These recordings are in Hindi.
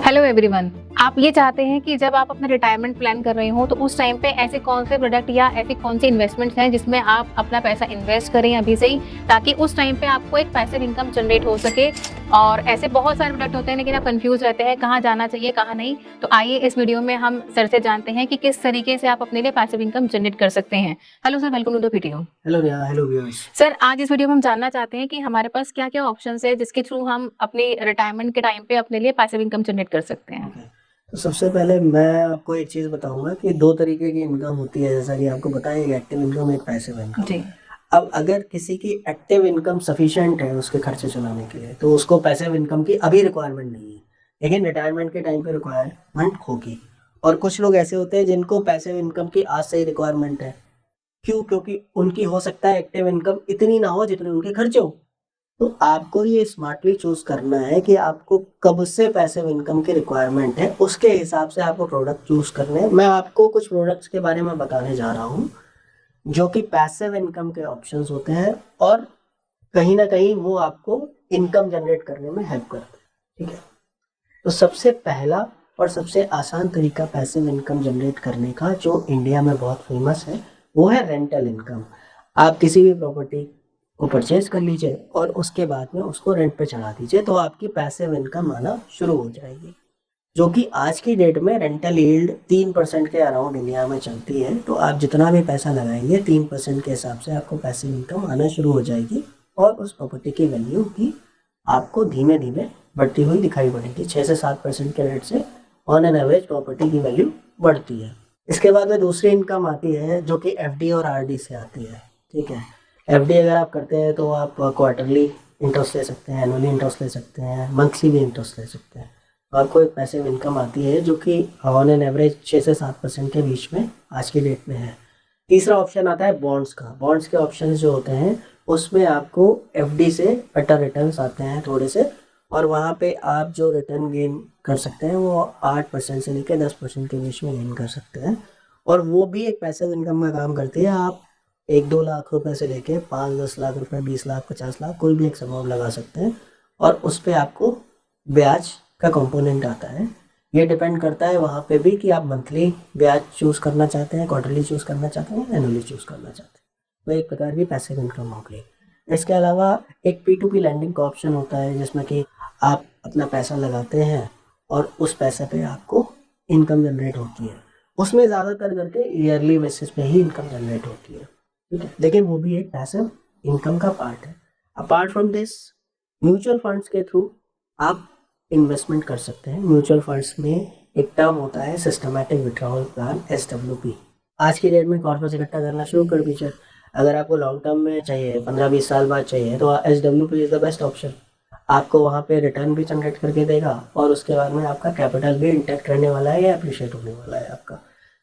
Hello everyone. आप ये चाहते हैं कि जब आप अपना रिटायरमेंट प्लान कर रहे हो तो उस टाइम पे ऐसे कौन से प्रोडक्ट या ऐसी कौन सी इन्वेस्टमेंट्स हैं जिसमें आप अपना पैसा इन्वेस्ट करें अभी से ही, ताकि उस टाइम पे आपको एक पैसिव इनकम जनरेट हो सके। और ऐसे बहुत सारे प्रोडक्ट होते हैं लेकिन आप कंफ्यूज रहते हैं कहाँ जाना चाहिए कहाँ नहीं। तो आइए इस वीडियो में हम सर से जानते हैं कि किस तरीके से आप अपने लिए पैसिव इनकम जनरेट कर सकते हैं। Hello sir, welcome to the video. Hello Neha, hello viewers. Sir, आज इस वीडियो में हम जानना चाहते हैं कि हमारे पास क्या क्या ऑप्शंस है जिसके थ्रू हम अपने रिटायरमेंट के टाइम पे अपने लिए पैसिव इनकम जनरेट कर सकते हैं। तो सबसे पहले मैं आपको एक चीज़ बताऊंगा कि दो तरीके की इनकम होती है, जैसा कि आपको बताया, एक एक्टिव इनकम, एक पैसिव इनकम। जी। अब अगर किसी की एक्टिव इनकम सफिशिएंट है उसके खर्चे चलाने के लिए, तो उसको पैसिव इनकम की अभी रिक्वायरमेंट नहीं है, लेकिन रिटायरमेंट के टाइम पे रिक्वायरमेंट होगी। और कुछ लोग ऐसे होते हैं जिनको पैसिव इनकम की आज से ही रिक्वायरमेंट है। क्यों? क्योंकि उनकी हो सकता है एक्टिव इनकम इतनी ना हो जितने उनके खर्चे हो। तो आपको ये स्मार्टली चूज करना है कि आपको कब से पैसिव इनकम की रिक्वायरमेंट है, उसके हिसाब से आपको प्रोडक्ट चूज करने हैं। मैं आपको कुछ प्रोडक्ट्स के बारे में बताने जा रहा हूँ जो कि पैसिव इनकम के ऑप्शंस होते हैं और कहीं ना कहीं वो आपको इनकम जनरेट करने में हेल्प करते हैं। ठीक है, तो सबसे पहला और सबसे आसान तरीका पैसिव इनकम जनरेट करने का, जो इंडिया में बहुत फेमस है, वो है रेंटल इनकम। आप किसी भी प्रॉपर्टी को परचेज कर लीजिए और उसके बाद में उसको रेंट पे चढ़ा दीजिए, तो आपकी पैसिव इनकम आना शुरू हो जाएगी। जो कि आज की डेट में रेंटल यील्ड 3% के अराउंड इंडिया में चलती है। तो आप जितना भी पैसा लगाएंगे 3% के हिसाब से आपको पैसिव इनकम आना शुरू हो जाएगी और उस प्रॉपर्टी की वैल्यू की आपको धीमे धीमे बढ़ती हुई दिखाई पड़ेगी। 6 से 7% के रेट से ऑन एन एवरेज प्रॉपर्टी की वैल्यू बढ़ती है। इसके बाद में दूसरी इनकम आती है जो कि एफडी और आरडी से आती है। ठीक है, एफडी अगर आप करते हैं तो आप क्वार्टरली इंटरेस्ट ले सकते हैं, एनुअली इंटरेस्ट ले सकते हैं, मंथली भी इंटरेस्ट ले सकते हैं। तो आपको एक पैसिव इनकम आती है जो कि ऑन एन एवरेज 6 से 7% के बीच में आज की डेट में है। तीसरा ऑप्शन आता है बॉन्ड्स का। बॉन्ड्स के ऑप्शन जो होते हैं उसमें आपको एफडी से बेटर रिटर्न्स आते हैं थोड़े से, और वहाँ पे आप जो रिटर्न गेन कर सकते हैं वो 8% से लेकर 10% के बीच में गेन कर सकते हैं। और वो भी एक पैसिव इनकम का काम करती है। आप 1-2 लाख रुपए से लेके 5-10 लाख रुपए, 20 लाख, 50 लाख, कोई भी एक अमाउंट लगा सकते हैं और उस पर आपको ब्याज का कंपोनेंट आता है। ये डिपेंड करता है वहाँ पे भी कि आप मंथली ब्याज चूज़ करना चाहते हैं, क्वार्टरली चूज़ करना चाहते हैं, एनुअली चूज़ करना चाहते हैं। तो एक प्रकार की पैसिव इनकम हो गई। इसके अलावा एक P2P लैंडिंग का ऑप्शन होता है जिसमें कि आप अपना पैसा लगाते हैं और उस पैसे पे आपको इनकम जनरेट होती है। उसमें ज़्यादातर करके ईयरली बेसिस पे ही इनकम जनरेट होती है। ठीक है, लेकिन वो भी एक पैसिव इनकम का पार्ट है। Apart from this, mutual funds के थ्रू आप इन्वेस्टमेंट कर सकते हैं। म्यूचुअल फंड्स में एक टर्म होता है सिस्टमैटिक विड्रॉल प्लान, SWP। आज की डेट में कॉर्पस इकट्ठा करना शुरू कर दीजिए। अगर आपको लॉन्ग टर्म में चाहिए, 15-20 साल बाद चाहिए, तो SWP is the best option. आपको वहाँ पे रिटर्न भी जनरेट करके देगा और उसके बाद में आपका कैपिटल भी इंटैक्ट रहने वाला है या अप्रिशिएट होने वाला है आपका।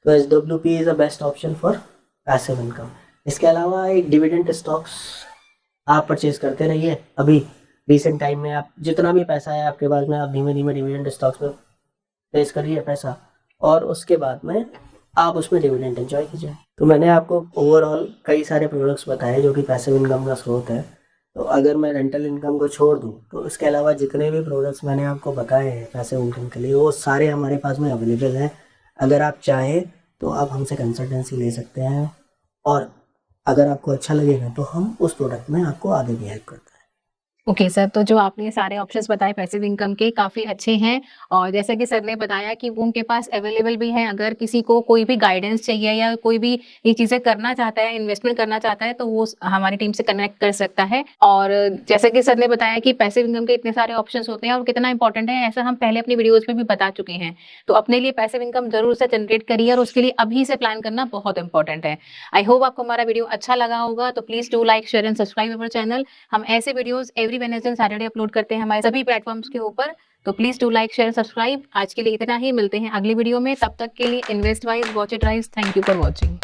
तो SWP is the best option for passive income. इसके अलावा एक डिविडेंड स्टॉक्स आप परचेज करते रहिए। अभी रिसेंट टाइम में आप जितना भी पैसा है आपके पास में, आप धीमे धीमे डिविडेंड स्टॉक्स में प्लेस करिए पैसा और उसके बाद में आप उसमें डिविडेंड एंजॉय कीजिए। तो मैंने आपको ओवरऑल कई सारे प्रोडक्ट्स बताए जो कि पैसिव इनकम का स्रोत है। तो अगर मैं रेंटल इनकम को छोड़ दूँ तो इसके अलावा जितने भी प्रोडक्ट्स मैंने आपको बताए हैं पैसिव इनकम के लिए, वो सारे हमारे पास में अवेलेबल हैं। अगर आप चाहें तो आप हमसे कंसल्टेंसी ले सकते हैं और अगर आपको अच्छा लगेगा तो हम उस प्रोडक्ट में आपको आगे भी हेल्प करते हैं। ओके सर, तो जो आपने सारे ऑप्शंस बताए पैसिव इनकम के काफ़ी अच्छे हैं। और जैसा कि सर ने बताया कि वो उनके पास अवेलेबल भी हैं। अगर किसी को कोई भी गाइडेंस चाहिए या कोई भी ये चीज़ें करना चाहता है, इन्वेस्टमेंट करना चाहता है, तो वो हमारी टीम से कनेक्ट कर सकता है। और जैसे कि सर ने बताया कि पैसिव इनकम के इतने सारे ऑप्शंस होते हैं और कितना इंपॉर्टेंट है, ऐसा हम पहले अपनी वीडियोज़ में भी बता चुके हैं। तो अपने लिए पैसिव इनकम ज़रूर से जनरेट करिए और उसके लिए अभी से प्लान करना बहुत इंपॉर्टेंट है। आई होप आपको हमारा वीडियो अच्छा लगा होगा। तो please do like, share and subscribe our channel. हम ऐसे videos every Wednesday and Saturday upload करते हैं हमारे सभी प्लेटफॉर्म्स के ऊपर। तो please do like, share, subscribe. आज के लिए इतना ही, मिलते हैं अगली वीडियो में। तब तक के लिए invest wise, watch it rise. Thank you for watching.